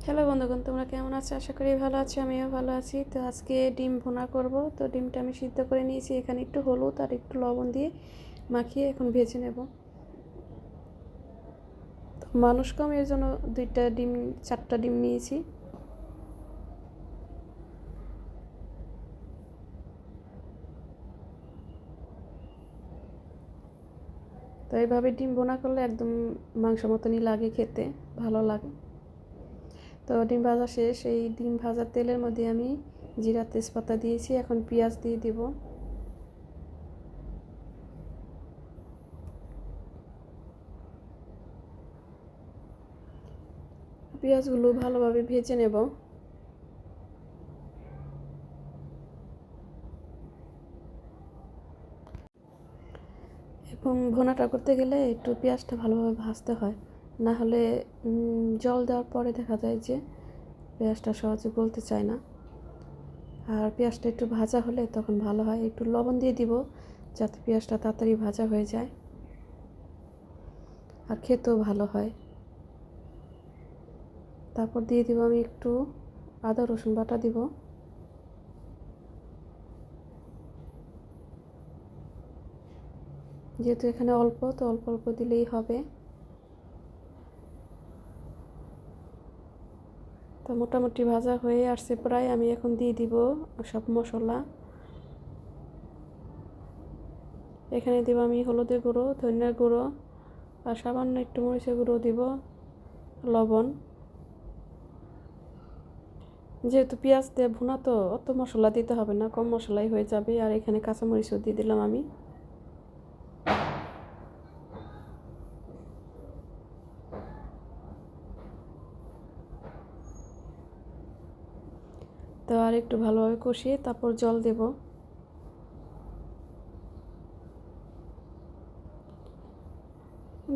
Hello বন্ধুগণ, তোমরা কেমন আছো? আশা করি ভালো আছো। আমিও ভালো আছি। তো আজকে ডিম ভুনা করব। তো ডিমটা আমি সিদ্ধ করে নিয়েছি। এখানে একটু হলুদ আর একটু লবণ দিয়ে মাখিয়ে এখন ভেজে নেব। তো মানুষ কম, এর জন্য 4টা ডিম নিয়েছি। তো এইভাবে ডিম ভুনা করলে একদম মাংস মতনই লাগে, খেতে ভালো লাগে। তো ডিম ভাজা শেষ। এই ডিম ভাজার তেলের মধ্যে আমি জিরা তেজপাতা দিয়েছি। এখন পেঁয়াজ দিয়ে দিব। পেঁয়াজগুলো ভালোভাবে ভেজে নেব। এবং ভুনাটা করতে গেলে একটু পেঁয়াজটা ভালোভাবে ভাজতে হয়, না হলে জল দেওয়ার পরে দেখা যায় যে পেঁয়াজটা সহজে গলতে চায় না। আর পেঁয়াজটা একটু ভাজা হলে তখন ভালো হয়। একটু লবণ দিয়ে দিব যাতে পেঁয়াজটা তাড়াতাড়ি ভাজা হয়ে যায় আর খেতেও ভালো হয়। তারপর দিয়ে দিব আমি একটু আদা রসুন বাটা দিব। যেহেতু এখানে অল্প, তো অল্প অল্প দিলেই হবে। তো মোটামুটি ভাজা হয়ে আসছে প্রায়। আমি এখন দিয়ে দিব সব মশলা। এখানে দিব আমি হলুদের গুঁড়ো, ধনিয়ার গুঁড়ো আর সামান্য একটু মরিচের গুঁড়ো দিব, লবণ। যেহেতু পেঁয়াজ দিয়ে ভুনা, তো অত মশলা দিতে হবে না, কম মশলাই হয়ে যাবে। আর এখানে কাঁচামরিচও দিয়ে দিলাম আমি। তো আর একটু ভালোভাবে কষিয়ে তারপর জল দেব।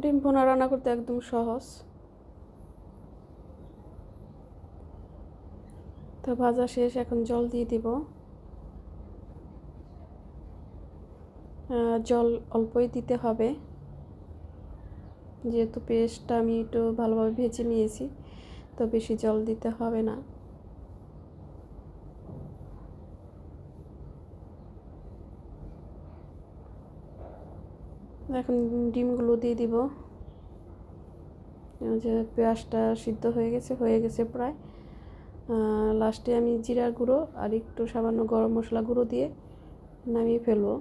ডিম ভুনা রান্না করতে একদম সহজ। তো ভাজা শেষ, এখন জল দিয়ে দিব। জল অল্পই দিতে হবে, যেহেতু পেস্টটা আমি একটু ভালোভাবে ভেজে নিয়েছি, তো বেশি জল দিতে হবে না। এখন ডিমগুলো দিয়ে দিব। যে পেঁয়াজটা সিদ্ধ হয়ে গেছে প্রায়। লাস্টে আমি জিরার গুঁড়ো আর একটু সামান্য গরম মশলা গুঁড়ো দিয়ে নামিয়ে ফেলবো।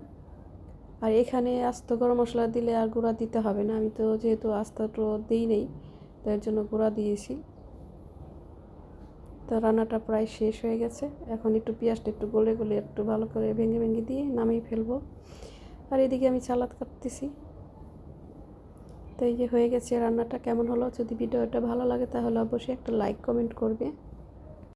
আর এখানে আস্ত গরম মশলা দিলে আর গুঁড়া দিতে হবে না, আমি তো যেহেতু আস্তাটো দিই নেই, তো এর জন্য গুঁড়া দিয়েছি। তো রান্নাটা প্রায় শেষ হয়ে গেছে। এখন একটু পেঁয়াজটা একটু গলে গলে একটু ভালো করে ভেঙে ভেঙে দিয়ে নামিয়ে ফেলবো। আর এদিকে আমি সালাদ কাটতেছি। তো এই যে হয়ে গেছে রান্নাটা। কেমন হলো? যদি ভিডিওটা ভালো লাগে তাহলে অবশ্যই একটা লাইক কমেন্ট করবে।